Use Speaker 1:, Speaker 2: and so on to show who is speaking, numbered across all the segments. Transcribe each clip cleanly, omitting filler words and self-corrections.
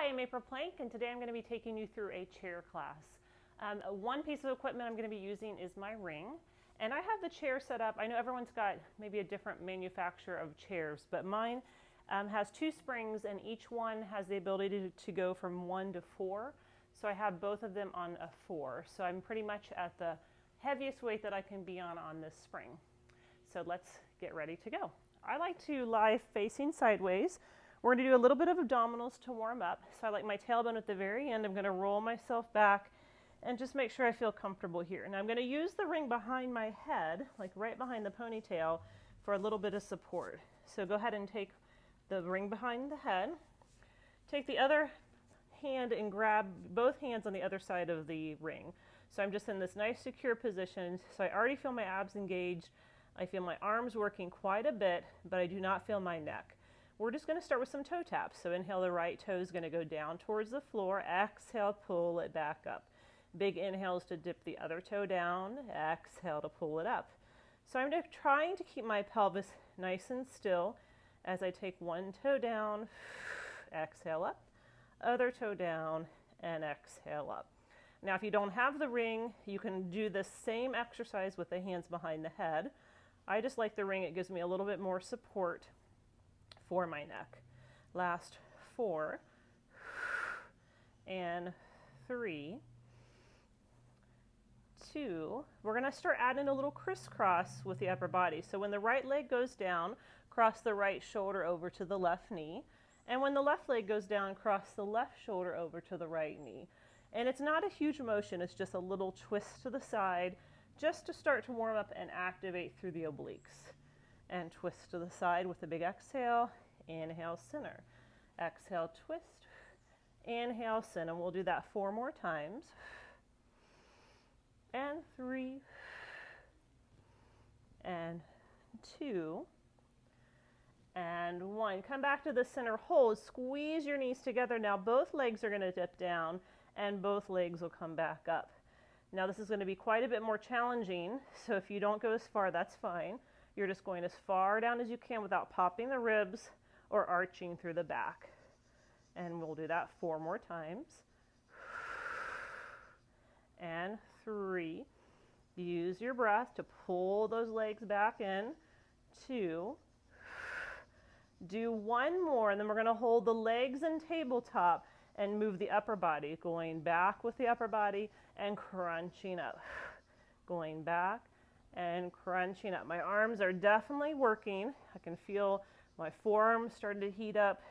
Speaker 1: Hi, I'm April Plank, and today I'm going to be taking you through a chair class. One piece of equipment I'm going to be using is my ring, and I have the chair set up. I know everyone's got maybe a different manufacturer of chairs, but mine has 2 springs, and each one has the ability to go from 1 to 4. So I have both of them on a 4. So I'm pretty much at the heaviest weight that I can be on this spring. So let's get ready to go. I like to lie facing sideways. We're going to do a little bit of abdominals to warm up. So I like my tailbone at the very end. I'm going to roll myself back and just make sure I feel comfortable here. And I'm going to use the ring behind my head, like right behind the ponytail, for a little bit of support. So go ahead and take the ring behind the head. Take the other hand and grab both hands on the other side of the ring. So I'm just in this nice secure position. So I already feel my abs engaged. I feel my arms working quite a bit, but I do not feel my neck. We're just going to start with some toe taps. So inhale, the right toe is going to go down towards the floor. Exhale, pull it back up. Big inhales to dip the other toe down. Exhale to pull it up. So I'm trying to keep my pelvis nice and still as I take one toe down, exhale up, other toe down, and exhale up. Now, if you don't have the ring, you can do the same exercise with the hands behind the head. I just like the ring. It gives me a little bit more support for my neck. Last 4 and 3, 2. We're going to start adding a little crisscross with the upper body. So when the right leg goes down, cross the right shoulder over to the left knee. And when the left leg goes down, cross the left shoulder over to the right knee. And it's not a huge motion, it's just a little twist to the side, just to start to warm up and activate through the obliques. And twist to the side with a big exhale. Inhale, center. Exhale, twist. Inhale, center. We'll do that 4 more times. And 3. And 2. And 1. Come back to the center hold. Squeeze your knees together. Now both legs are going to dip down and both legs will come back up. Now this is going to be quite a bit more challenging. So if you don't go as far, that's fine. You're just going as far down as you can without popping the ribs or arching through the back. And we'll do that 4 more times. And 3. Use your breath to pull those legs back in. 2. Do 1 more, and then we're going to hold the legs in tabletop and move the upper body, going back with the upper body and crunching up. Going back and crunching up. My arms are definitely working. I can feel my forearms starting to heat up.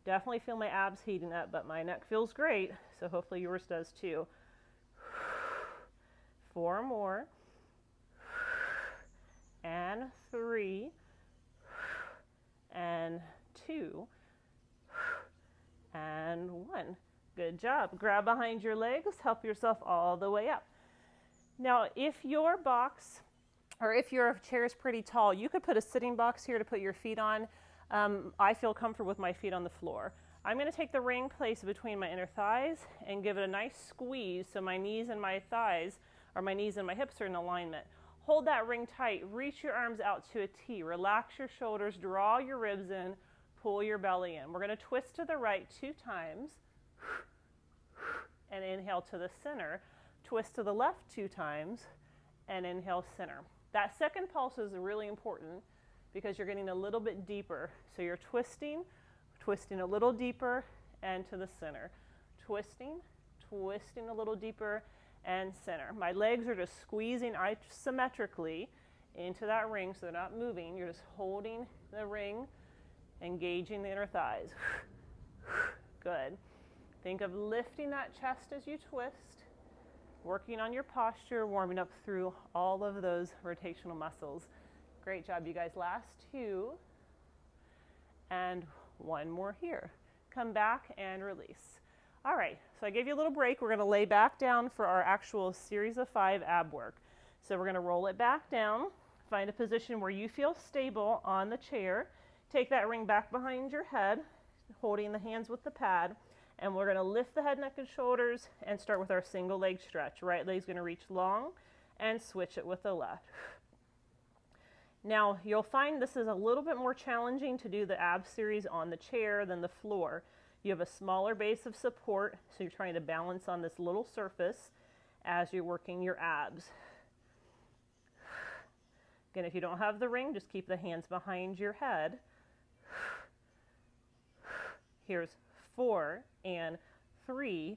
Speaker 1: Definitely feel my abs heating up, but my neck feels great, so hopefully yours does too. 4 more. And 3. And 2. And 1. Good job. Grab behind your legs, help yourself all the way up. Now, if your box or if your chair is pretty tall, you could put a sitting box here to put your feet on. I feel comfortable with my feet on the floor. I'm going to take the ring, place it between my inner thighs, and give it a nice squeeze so my knees and my thighs, or my knees and my hips, are in alignment. Hold that ring tight. Reach your arms out to a T. Relax your shoulders. Draw your ribs in. Pull your belly in. We're going to twist to the right 2 times. And inhale to the center. Twist to the left 2 times. And inhale, center. That second pulse is really important because you're getting a little bit deeper. So you're twisting a little deeper, and to the center. Twisting a little deeper, and center. My legs are just squeezing isometrically into that ring so they're not moving. You're just holding the ring, engaging the inner thighs. Good. Think of lifting that chest as you twist, working on your posture, warming up through all of those rotational muscles. Great job, you guys. Last 2. And 1 more here. Come back and release. All right, so I gave you a little break. We're going to lay back down for our actual series of 5 ab work. So we're going to roll it back down. Find a position where you feel stable on the chair. Take that ring back behind your head, holding the hands with the pad. And we're going to lift the head, neck, and shoulders and start with our single leg stretch. Right leg's going to reach long and switch it with the left. Now, you'll find this is a little bit more challenging to do the ab series on the chair than the floor. You have a smaller base of support, so you're trying to balance on this little surface as you're working your abs. Again, if you don't have the ring, just keep the hands behind your head. Here's 4 and 3,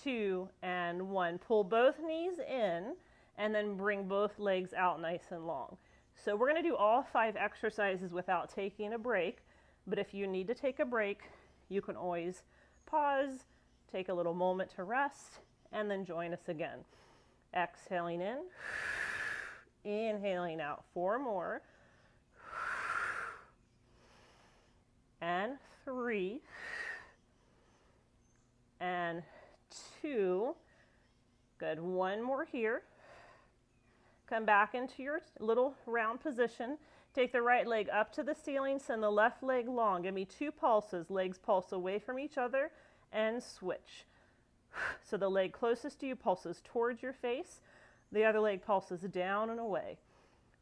Speaker 1: 2 and 1. Pull both knees in and then bring both legs out nice and long. So we're going to do all 5 exercises without taking a break, but if you need to take a break, you can always pause, take a little moment to rest, and then join us again. Exhaling in, inhaling out. 4 more, and 3, and 2. Good. 1 more here. Come back into your little round position. Take the right leg up to the ceiling, send the left leg long. Give me 2 pulses. Legs pulse away from each other and switch. So the leg closest to you pulses towards your face. The other leg pulses down and away.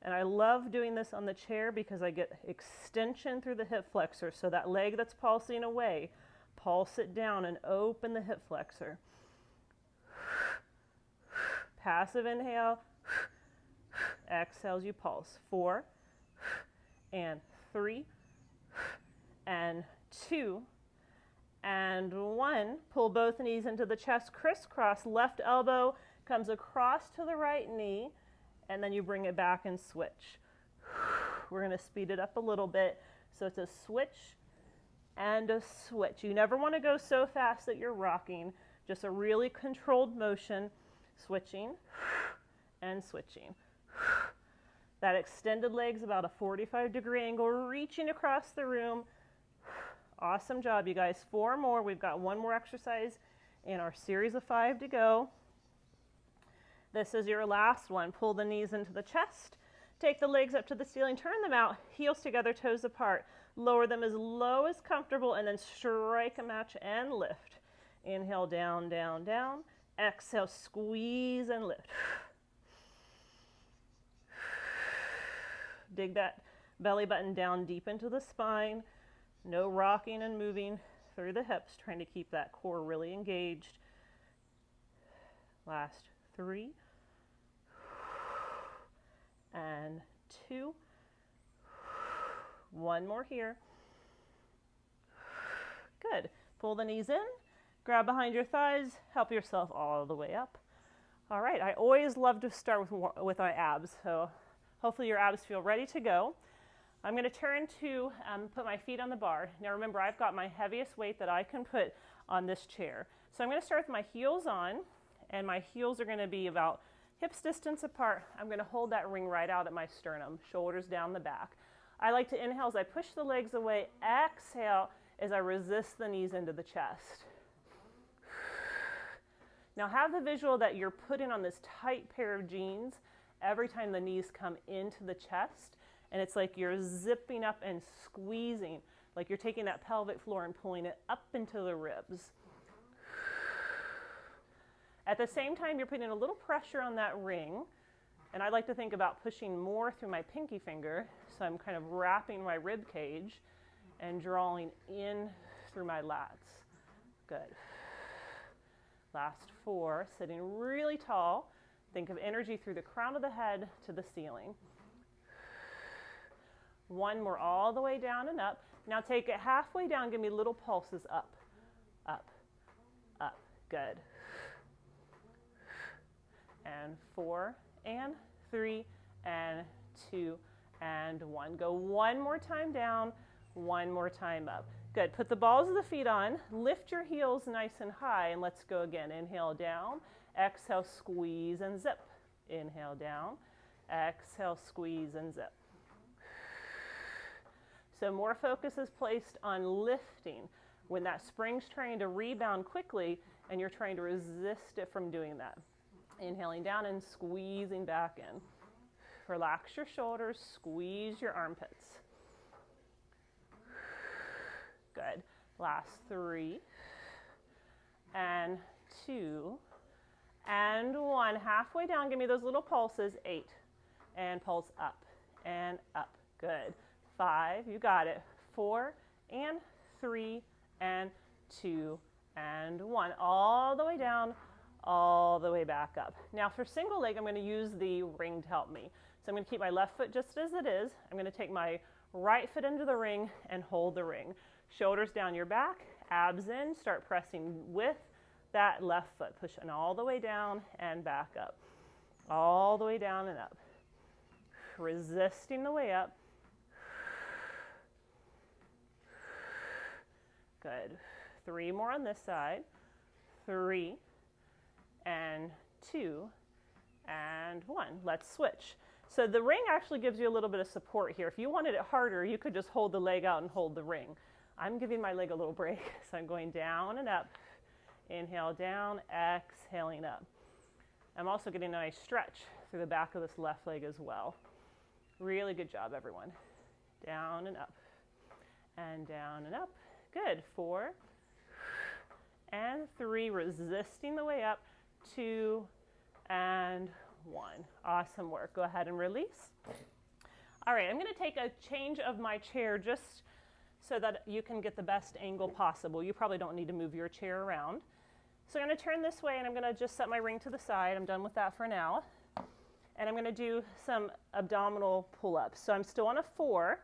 Speaker 1: And I love doing this on the chair because I get extension through the hip flexor. So that leg that's pulsing away, pulse it down and open the hip flexor. Passive inhale. Exhales, you pulse. 4 and 3 and 2 and 1. Pull both knees into the chest, crisscross. Left elbow comes across to the right knee, and then you bring it back and switch. We're going to speed it up a little bit. So it's a switch and a switch. You never want to go so fast that you're rocking. Just a really controlled motion, switching and switching. That extended leg's about a 45-degree angle, reaching across the room. Awesome job, you guys. 4 more. We've got 1 more exercise in our series of 5 to go. This is your last one. Pull the knees into the chest. Take the legs up to the ceiling. Turn them out. Heels together, toes apart. Lower them as low as comfortable, and then strike a match and lift. Inhale, down, down, down. Exhale, squeeze and lift. Dig that belly button down deep into the spine. No rocking and moving through the hips, trying to keep that core really engaged. Last 3 and 2. 1 more here. Good. Pull the knees in, grab behind your thighs, help yourself all the way up. All right, I always love to start with my abs, so hopefully your abs feel ready to go. I'm going to turn to put my feet on the bar. Now remember, I've got my heaviest weight that I can put on this chair. So I'm going to start with my heels on, and my heels are going to be about hips distance apart. I'm going to hold that ring right out at my sternum, shoulders down the back. I like to inhale as I push the legs away, exhale as I resist the knees into the chest. Now have the visual that you're putting on this tight pair of jeans every time the knees come into the chest, and it's like you're zipping up and squeezing, like you're taking that pelvic floor and pulling it up into the ribs. At the same time, you're putting a little pressure on that ring, and I like to think about pushing more through my pinky finger, so I'm kind of wrapping my rib cage and drawing in through my lats. Good. Last 4, sitting really tall. Think of energy through the crown of the head to the ceiling. 1 more all the way down and up. Now take it halfway down, give me little pulses up, up, up. Good. And 4 and 3 and 2 and 1. Go 1 more time down, 1 more time up. Good. Put the balls of the feet on. Lift your heels nice and high, and let's go again. Inhale down. Exhale, squeeze and zip. Inhale down. Exhale, squeeze and zip. So more focus is placed on lifting when that spring's trying to rebound quickly and you're trying to resist it from doing that. Inhaling down and squeezing back in. Relax your shoulders, squeeze your armpits. Good. Last 3 and 2 and 1. Halfway down, give me those little pulses. 8 and pulse up and up. Good. 5, you got it. 4 and 3 and 2, and 1. All the way down, all the way back up. Now for single leg, I'm going to use the ring to help me. So I'm going to keep my left foot just as it is. I'm going to take my right foot into the ring and hold the ring. Shoulders down your back, abs in, start pressing with that left foot, pushing all the way down and back up. All the way down and up. Resisting the way up. Good. 3 more on this side. 3 and 2 and 1. Let's switch. So the ring actually gives you a little bit of support here. If you wanted it harder, you could just hold the leg out and hold the ring. I'm giving my leg a little break, so I'm going down and up. Inhale down, exhaling up. I'm also getting a nice stretch through the back of this left leg as well. Really good job, everyone. Down and up, and down and up. Good. 4 and 3, resisting the way up. 2 and 1. Awesome work. Go ahead and release. All right, I'm going to take a change of my chair just so that you can get the best angle possible. You probably don't need to move your chair around. So I'm going to turn this way and I'm going to just set my ring to the side. I'm done with that for now. And I'm going to do some abdominal pull-ups. So I'm still on a 4.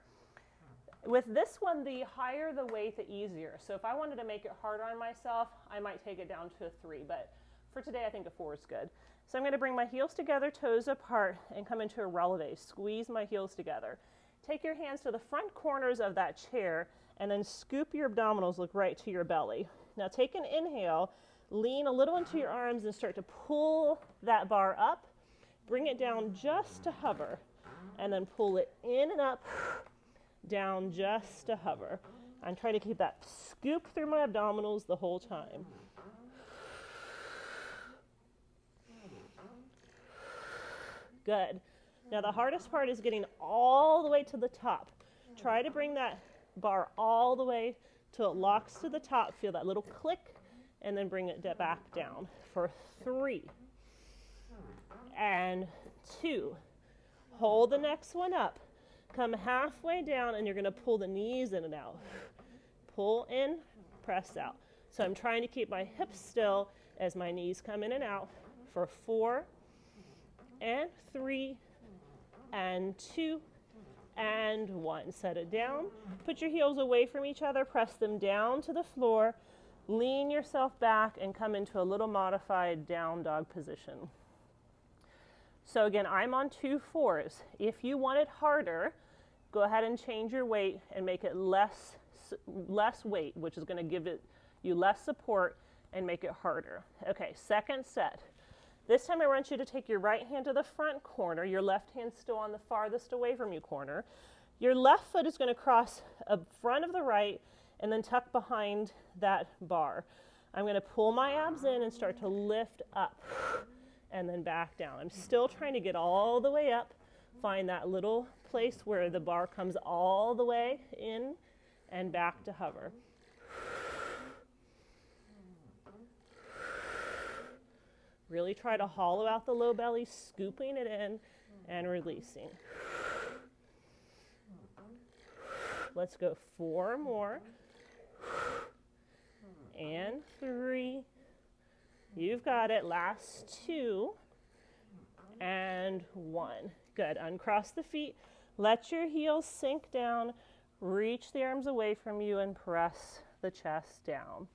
Speaker 1: With this one, the higher the weight, the easier. So if I wanted to make it harder on myself, I might take it down to a 3. But for today, I think a 4 is good. So I'm going to bring my heels together, toes apart, and come into a releve. Squeeze my heels together. Take your hands to the front corners of that chair, and then scoop your abdominals, look right to your belly. Now take an inhale, lean a little into your arms, and start to pull that bar up. Bring it down just to hover, and then pull it in and up, down just to hover. I'm trying to keep that scoop through my abdominals the whole time. Good. Now the hardest part is getting all the way to the top. Try to bring that bar all the way till it locks to the top. Feel that little click, and then bring it back down for 3 and 2. Hold the next one up. Come halfway down, and you're going to pull the knees in and out. Pull in, press out. So I'm trying to keep my hips still as my knees come in and out for 4 and 3 and 2 and 1. Set it down. Put your heels away from each other. Press them down to the floor. Lean yourself back and come into a little modified down dog position. So again, I'm on 2 4s. If you want it harder, go ahead and change your weight and make it less weight, which is going to give you less support and make it harder. Okay, second set. This time I want you to take your right hand to the front corner, your left hand still on the farthest away from you corner. Your left foot is going to cross in front of the right and then tuck behind that bar. I'm going to pull my abs in and start to lift up and then back down. I'm still trying to get all the way up, find that little place where the bar comes all the way in and back to hover. Really try to hollow out the low belly, scooping it in and releasing. Let's go 4 more. And 3. You've got it. Last 2. And 1. Good. Uncross the feet. Let your heels sink down. Reach the arms away from you and press the chest down.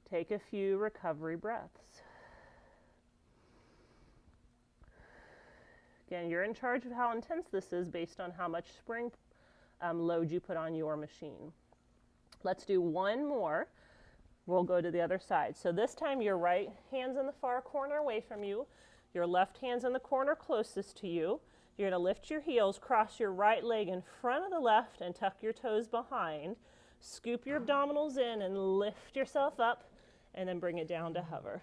Speaker 1: Take a few recovery breaths. Again, you're in charge of how intense this is based on how much spring load you put on your machine. Let's do 1 more. We'll go to the other side. So this time your right hand's in the far corner away from you. Your left hand's in the corner closest to you. You're going to lift your heels, cross your right leg in front of the left and tuck your toes behind. Scoop your abdominals in and lift yourself up and then bring it down to hover.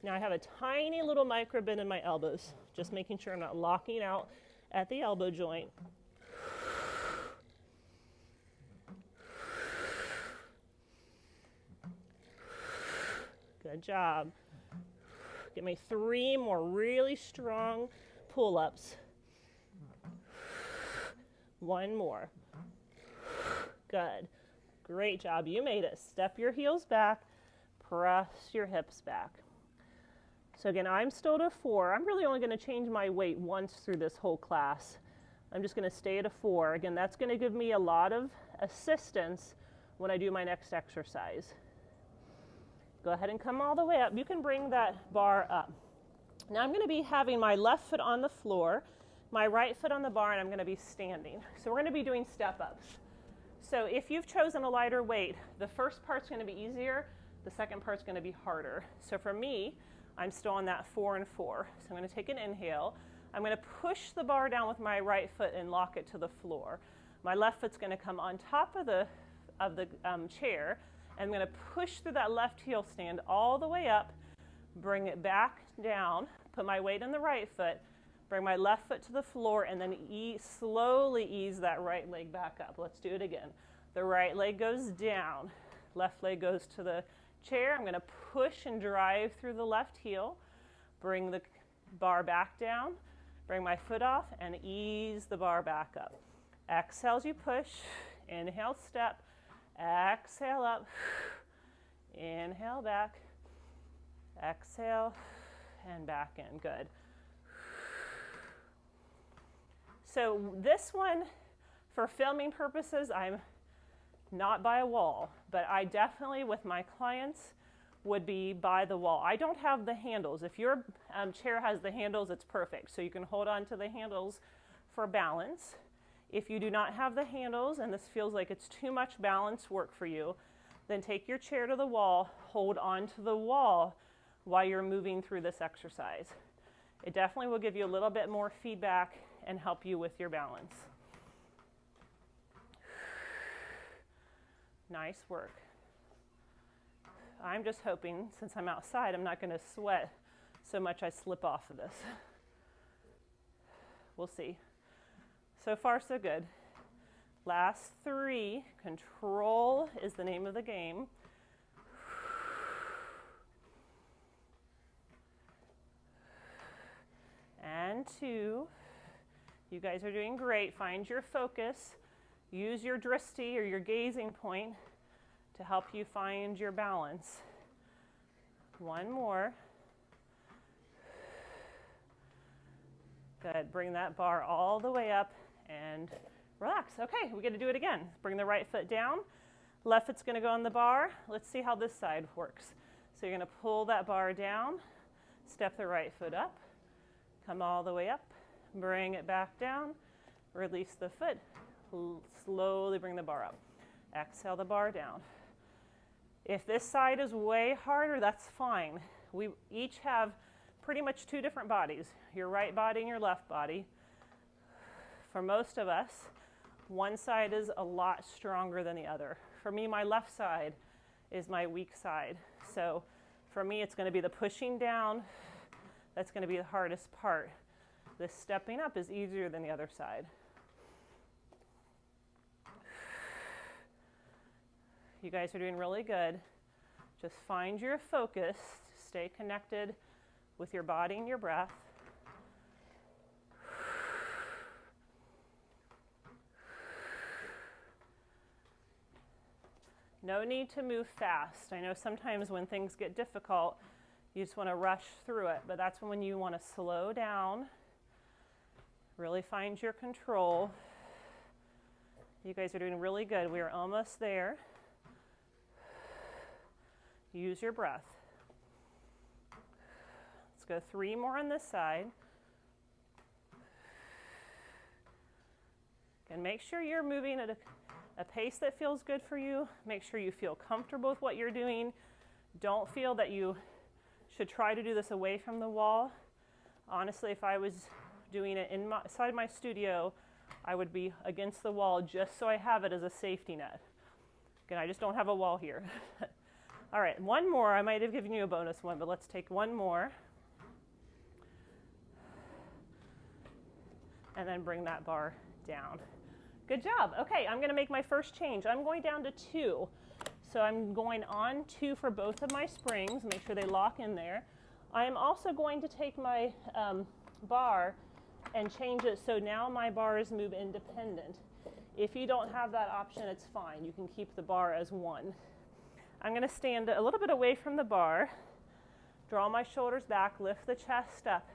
Speaker 1: Now I have a tiny little micro bend in my elbows, just making sure I'm not locking out at the elbow joint. Good job. Get me 3 more really strong pull-ups. 1 more. Good. Great job. You made it. Step your heels back. Press your hips back. So again, I'm still at a 4. I'm really only going to change my weight once through this whole class. I'm just going to stay at a 4. Again, that's going to give me a lot of assistance when I do my next exercise. Go ahead and come all the way up. You can bring that bar up. Now I'm going to be having my left foot on the floor, my right foot on the bar, and I'm going to be standing. So we're going to be doing step-ups. So if you've chosen a lighter weight, the first part's going to be easier, the second part's going to be harder. So for me, I'm still on that 4 and 4. So I'm going to take an inhale. I'm going to push the bar down with my right foot and lock it to the floor. My left foot's going to come on top of the chair. I'm going to push through that left heel stand all the way up, bring it back down, put my weight on the right foot, bring my left foot to the floor, and then slowly ease that right leg back up. Let's do it again. The right leg goes down, left leg goes to the chair. I'm going to push and drive through the left heel, bring the bar back down, bring my foot off, and ease the bar back up. Exhale as you push, inhale, step, exhale up, inhale back, exhale, and back in. Good. So this one, for filming purposes, I'm not by a wall, but I definitely, with my clients, would be by the wall. I don't have the handles. If your chair has the handles, it's perfect. So you can hold on to the handles for balance. If you do not have the handles and this feels like it's too much balance work for you, then take your chair to the wall, hold on to the wall while you're moving through this exercise. It definitely will give you a little bit more feedback and help you with your balance. Nice work. I'm just hoping, since I'm outside, I'm not going to sweat so much I slip off of this. We'll see. So far, so good. Last 3. Control is the name of the game. And 2. You guys are doing great. Find your focus. Use your drishti or your gazing point to help you find your balance. 1 more. Good. Bring that bar all the way up and relax. Okay, we're going to do it again. Bring the right foot down. Left foot's going to go on the bar. Let's see how this side works. So you're going to pull that bar down, step the right foot up, come all the way up, bring it back down, release the foot, slowly bring the bar up. Exhale the bar down. If this side is way harder, that's fine. We each have pretty much 2 different bodies, your right body and your left body. For most of us, one side is a lot stronger than the other. For me, my left side is my weak side. So for me, it's going to be the pushing down. That's going to be the hardest part. The stepping up is easier than the other side. You guys are doing really good. Just find your focus. Stay connected with your body and your breath. No need to move fast. I know sometimes when things get difficult, you just want to rush through it, but that's when you want to slow down, really find your control. You guys are doing really good. We are almost there. Use your breath. Let's go 3 more on this side. And make sure you're moving at a pace that feels good for you. Make sure you feel comfortable with what you're doing. Don't feel that you should try to do this away from the wall. Honestly, if I was doing it inside my studio, I would be against the wall just so I have it as a safety net. Again, I just don't have a wall here. All right, 1 more. I might have given you a bonus one, but let's take 1 more. And then bring that bar down. Good job. Okay, I'm going to make my first change. I'm going down to 2. So I'm going on 2 for both of my springs. Make sure they lock in there. I am also going to take my bar and change it so now my bars move independent. If you don't have that option, it's fine. You can keep the bar as 1. I'm going to stand a little bit away from the bar, draw my shoulders back, lift the chest up.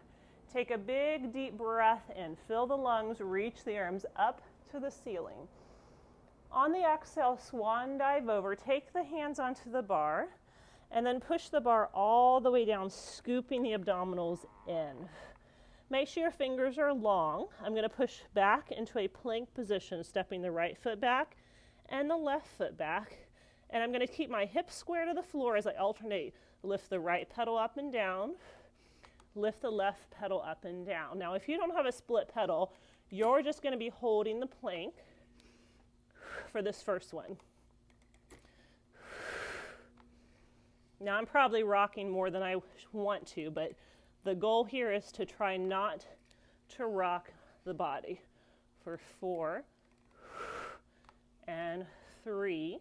Speaker 1: Take a big deep breath in, fill the lungs, reach the arms up to the ceiling. On the exhale, swan dive over, take the hands onto the bar, and then push the bar all the way down, scooping the abdominals in. Make sure your fingers are long. I'm going to push back into a plank position, stepping the right foot back and the left foot back. And I'm going to keep my hips square to the floor as I alternate. Lift the right pedal up and down, lift the left pedal up and down. Now, if you don't have a split pedal, you're just going to be holding the plank for this first one. Now, I'm probably rocking more than I want to, but the goal here is to try not to rock the body for 4 and 3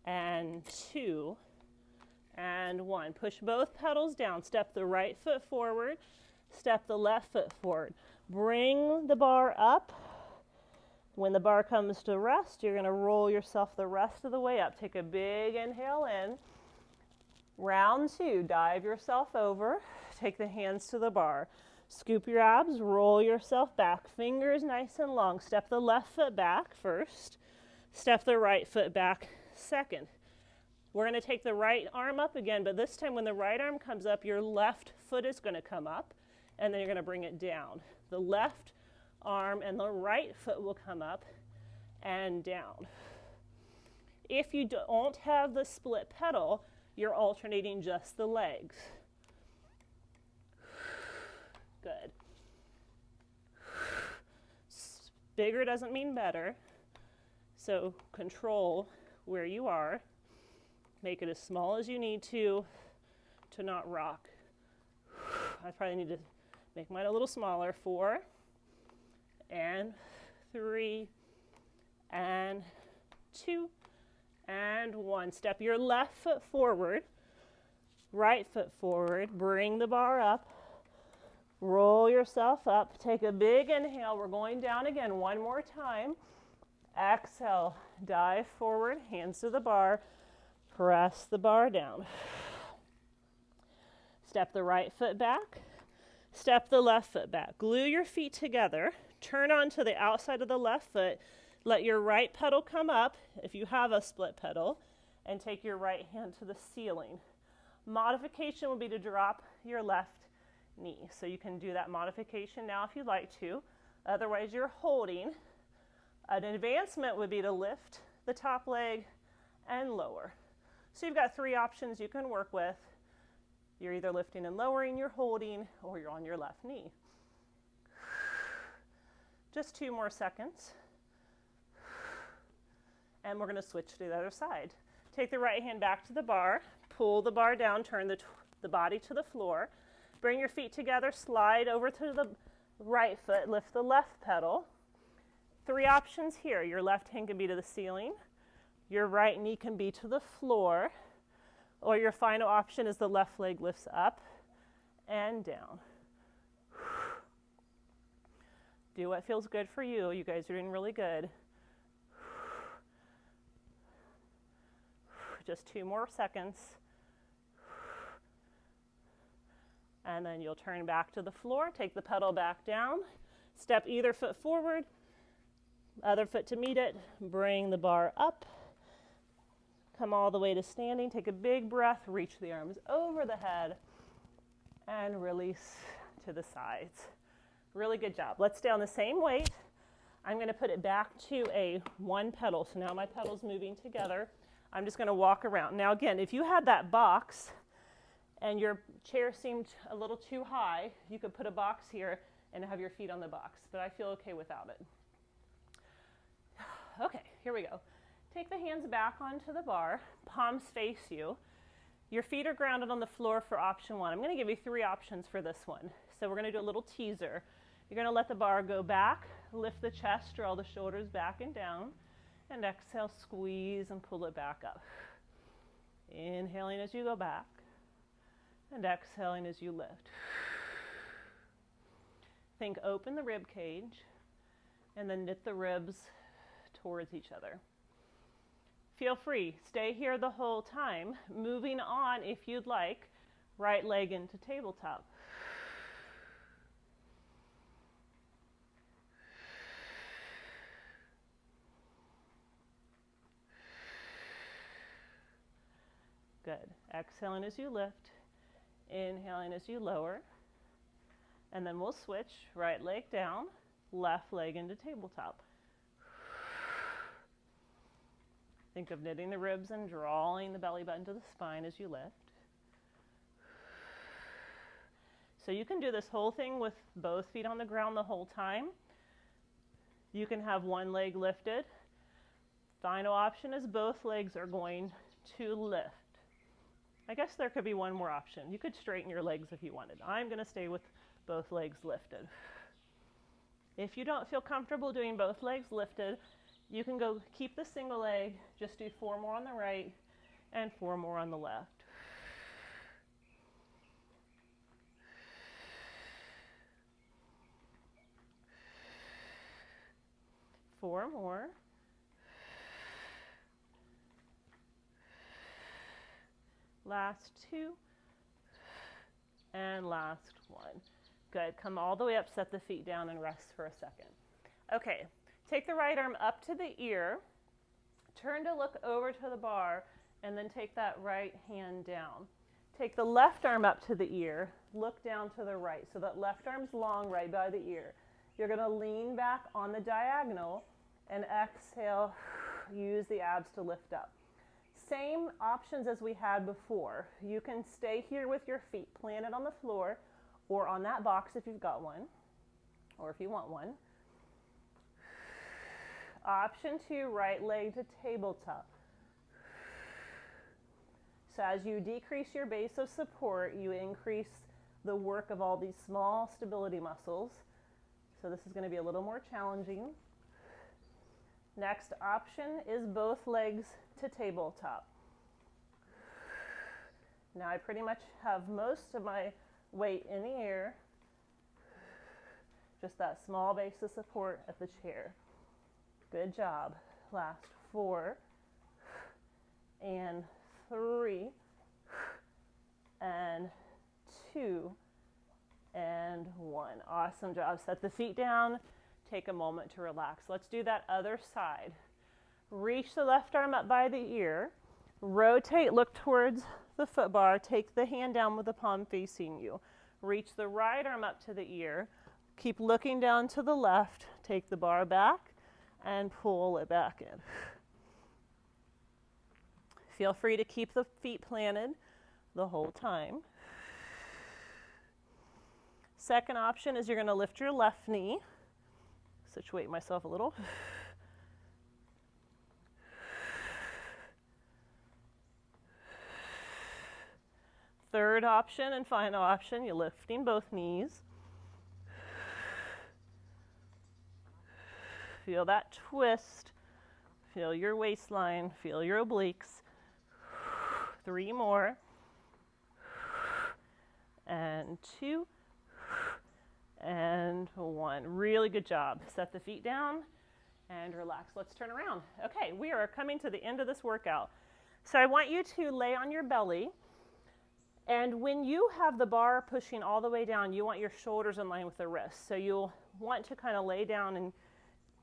Speaker 1: and 2 and 1. Push both pedals down. Step the right foot forward. Step the left foot forward. Bring the bar up. When the bar comes to rest, you're going to roll yourself the rest of the way up. Take a big inhale in. Round 2, dive yourself over. Take the hands to the bar. Scoop your abs, roll yourself back. Fingers nice and long. Step the left foot back first. Step the right foot back second. We're going to take the right arm up again, but this time when the right arm comes up, your left foot is going to come up, and then you're going to bring it down. The left arm and the right foot will come up and down. If you don't have the split pedal, you're alternating just the legs. Good. Bigger doesn't mean better, so control where you are. Make it as small as you need to not rock. I probably need to make mine a little smaller. 4 and 3 and 2 and 1. Step your left foot forward, right foot forward, bring the bar up, roll yourself up, take a big inhale. We're going down again one more time. Exhale, dive forward, hands to the bar, press the bar down. Step the right foot back, step the left foot back. Glue your feet together, turn onto the outside of the left foot. Let your right pedal come up, if you have a split pedal, and take your right hand to the ceiling. Modification would be to drop your left knee. So you can do that modification now if you'd like to. Otherwise, you're holding. An advancement would be to lift the top leg and lower. So you've got 3 options you can work with. You're either lifting and lowering, you're holding, or you're on your left knee. Just 2 more seconds. And we're going to switch to the other side. Take the right hand back to the bar, pull the bar down, turn the body to the floor. Bring your feet together, slide over to the right foot, lift the left pedal. 3 options here. Your left hand can be to the ceiling, your right knee can be to the floor, or your final option is the left leg lifts up and down. Do what feels good for you. You guys are doing really good. Just 2 more seconds. And then you'll turn back to the floor, take the pedal back down, step either foot forward, other foot to meet it, bring the bar up, come all the way to standing, take a big breath, reach the arms over the head, and release to the sides. Really good job. Let's stay on the same weight. I'm going to put it back to a 1 pedal. So now my pedal's moving together. I'm just going to walk around. Now again, if you had that box and your chair seemed a little too high, you could put a box here and have your feet on the box, but I feel okay without it. Okay, here we go. Take the hands back onto the bar, palms face you. Your feet are grounded on the floor for option 1. I'm going to give you 3 options for this one. So we're going to do a little teaser. You're going to let the bar go back, lift the chest, draw the shoulders back and down, and exhale, squeeze and pull it back up. Inhaling as you go back, and exhaling as you lift. Think open the rib cage, And then knit the ribs towards each other. Feel free, stay here the whole time. Moving on, if you'd like, right leg into tabletop. Good. Exhaling as you lift, inhaling as you lower. And then we'll switch, right leg down, left leg into tabletop. Think of knitting the ribs and drawing the belly button to the spine as you lift. So you can do this whole thing with both feet on the ground the whole time. You can have one leg lifted. Final option is both legs are going to lift. I guess there could be one more option. You could straighten your legs if you wanted. I'm going to stay with both legs lifted. If you don't feel comfortable doing both legs lifted, you can go keep the single leg, just do 4 more on the right and 4 more on the left. Four more. Last 2. And last 1. Good. Come all the way up, set the feet down, and rest for a second. Okay. Take the right arm up to the ear. Turn to look over to the bar, and then take that right hand down. Take the left arm up to the ear. Look down to the right. So that left arm's long right by the ear. You're going to lean back on the diagonal and exhale, use the abs to lift up. Same options as we had before. You can stay here with your feet planted on the floor or on that box if you've got one, or if you want one. Option 2, right leg to tabletop. So as you decrease your base of support, you increase the work of all these small stability muscles. So this is going to be a little more challenging. Next option is both legs to tabletop. Now I pretty much have most of my weight in the air, just that small base of support at the chair. Good job. Last 4 and 3 and 2 and 1. Awesome job. Set the feet down. Take a moment to relax. Let's do that other side. Reach the left arm up by the ear. Rotate, look towards the foot bar. Take the hand down with the palm facing you. Reach the right arm up to the ear. Keep looking down to the left. Take the bar back and pull it back in. Feel free to keep the feet planted the whole time. Second option is you're going to lift your left knee. Situate myself a little. Third option and final option, you're lifting both knees. Feel that twist. Feel your waistline. Feel your obliques. 3 more. And 2. And 1. Really good job. Set the feet down and relax. Let's turn around. Okay, we are coming to the end of this workout. So I want you to lay on your belly. And when you have the bar pushing all the way down, you want your shoulders in line with the wrists. So you'll want to kind of lay down and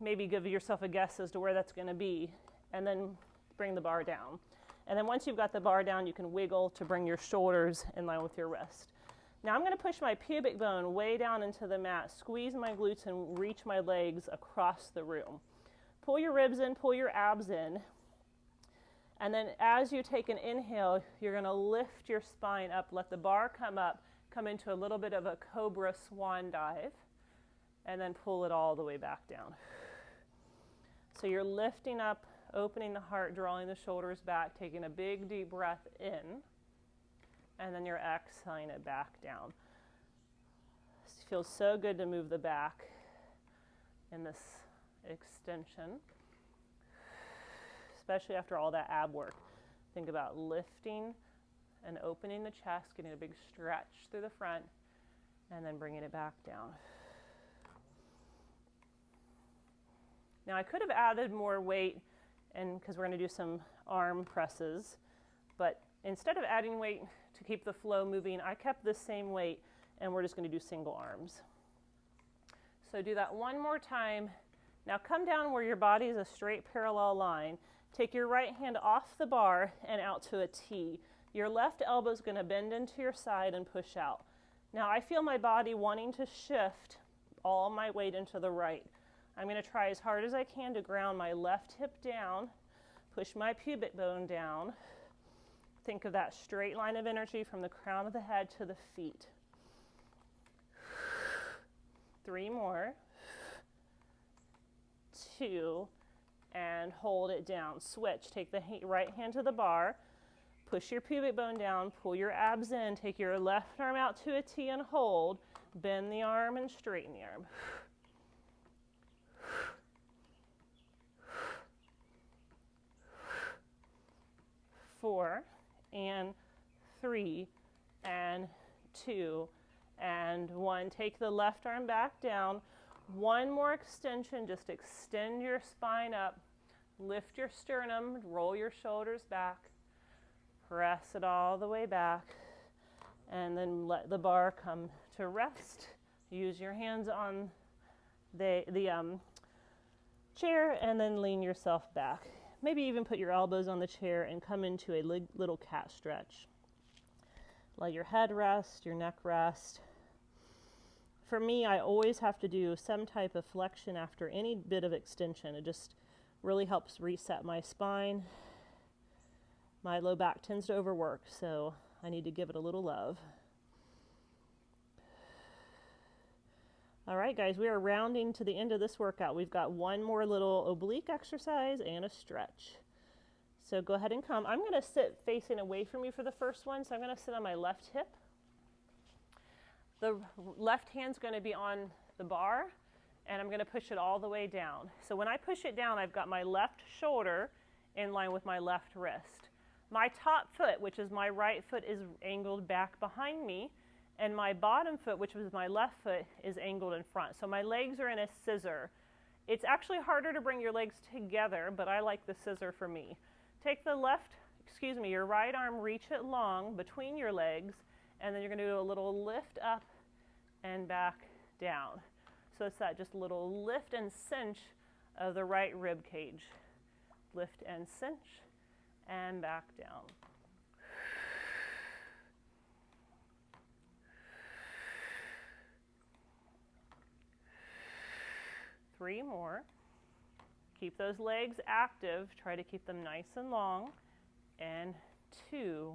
Speaker 1: maybe give yourself a guess as to where that's going to be, and then bring the bar down. And then once you've got the bar down, you can wiggle to bring your shoulders in line with your wrist. Now I'm going to push my pubic bone way down into the mat, squeeze my glutes, and reach my legs across the room. Pull your ribs in, pull your abs in. And then as you take an inhale, you're going to lift your spine up, let the bar come up, come into a little bit of a cobra swan dive, and then pull it all the way back down. So you're lifting up, opening the heart, drawing the shoulders back, taking a big deep breath in, and then you're exhaling it back down. It feels so good to move the back in this extension, especially after all that ab work. Think about lifting and opening the chest, getting a big stretch through the front, and then bringing it back down. Now I could have added more weight, and because we're going to do some arm presses, but instead of adding weight to keep the flow moving, I kept the same weight, and we're just going to do single arms. So do that one more time. Now come down where your body is a straight parallel line. Take your right hand off the bar and out to a T. Your left elbow is going to bend into your side and push out. Now I feel my body wanting to shift all my weight into the right. I'm going to try as hard as I can to ground my left hip down, push my pubic bone down. Think of that straight line of energy from the crown of the head to the feet. 3 more. 2, and hold it down. Switch. Take the right hand to the bar, push your pubic bone down, pull your abs in, take your left arm out to a T and hold. Bend the arm and straighten the arm. 4, and 3, and 2, and 1. Take the left arm back down. One more extension, just extend your spine up, lift your sternum, roll your shoulders back, press it all the way back, and then let the bar come to rest. Use your hands on the chair and then lean yourself back. Maybe even put your elbows on the chair and come into a little cat stretch. Let your head rest, your neck rest. For me, I always have to do some type of flexion after any bit of extension. It just really helps reset my spine. My low back tends to overwork, so I need to give it a little love. All right, guys, we are rounding to the end of this workout. We've got one more little oblique exercise and a stretch. So go ahead and come. I'm going to sit facing away from you for the first one, so I'm going to sit on my left hip. The left hand's going to be on the bar, and I'm going to push it all the way down. So when I push it down, I've got my left shoulder in line with my left wrist. My top foot, which is my right foot, is angled back behind me, and my bottom foot, which was my left foot, is angled in front. So my legs are in a scissor. It's actually harder to bring your legs together, but I like the scissor for me. Take the your right arm, reach it long between your legs, and then you're going to do a little lift up and back down. So it's that just a little lift and cinch of the right rib cage. Lift and cinch and back down. Three more. Keep those legs active. Try to keep them nice and long. And 2,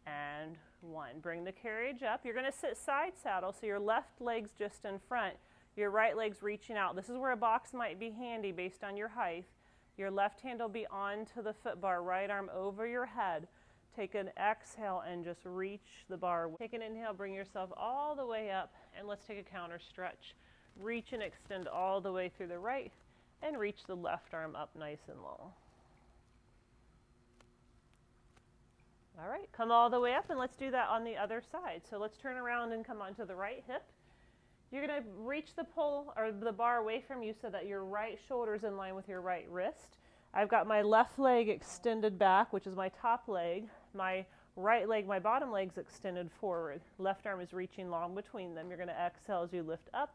Speaker 1: and 1. Bring the carriage up. You're going to sit side saddle, so your left leg's just in front, your right leg's reaching out. This is where a box might be handy based on your height. Your left hand will be onto the foot bar, right arm over your head. Take an exhale and just reach the bar. Take an inhale, bring yourself all the way up, and let's take a counter stretch. Reach and extend all the way through the right, and reach the left arm up nice and long. All right, come all the way up, and let's do that on the other side. So let's turn around and come onto the right hip. You're going to reach the pole or the bar away from you so that your right shoulder is in line with your right wrist. I've got my left leg extended back, which is my top leg. My right leg, my bottom leg's extended forward. Left arm is reaching long between them. You're going to exhale as you lift up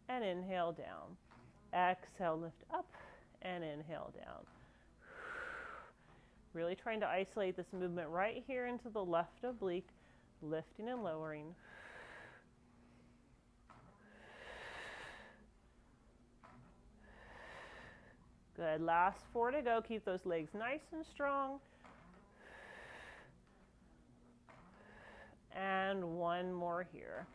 Speaker 1: and inhale down. Exhale, lift up and inhale down. Really trying to isolate this movement right here into the left oblique, lifting and lowering. Good. Last 4 to go. Keep those legs nice and strong. And 1 more here.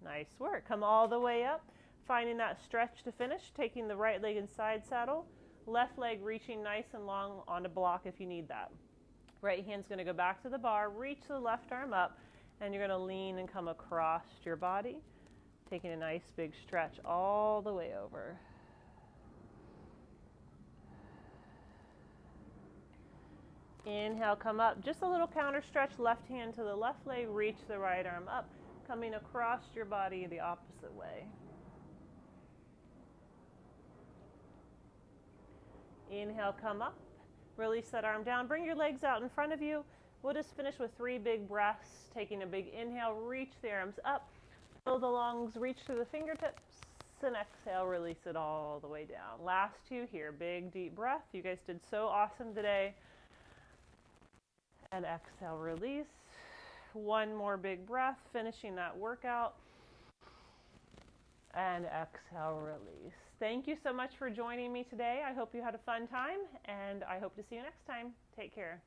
Speaker 1: Nice work. Come all the way up, finding that stretch to finish, taking the right leg in side saddle. Left leg reaching nice and long on a block if you need that. Right hand's going to go back to the bar, reach the left arm up, and you're going to lean and come across your body, taking a nice big stretch all the way over. Inhale, come up, just a little counter stretch, left hand to the left leg, reach the right arm up, coming across your body the opposite way. Inhale, come up. Release that arm down. Bring your legs out in front of you. We'll just finish with 3 big breaths. Taking a big inhale, reach the arms up. Fill the lungs, reach through the fingertips. And exhale, release it all the way down. Last 2 here. Big, deep breath. You guys did so awesome today. And exhale, release. 1 more big breath, finishing that workout. And exhale, release. Thank you so much for joining me today. I hope you had a fun time, and I hope to see you next time. Take care.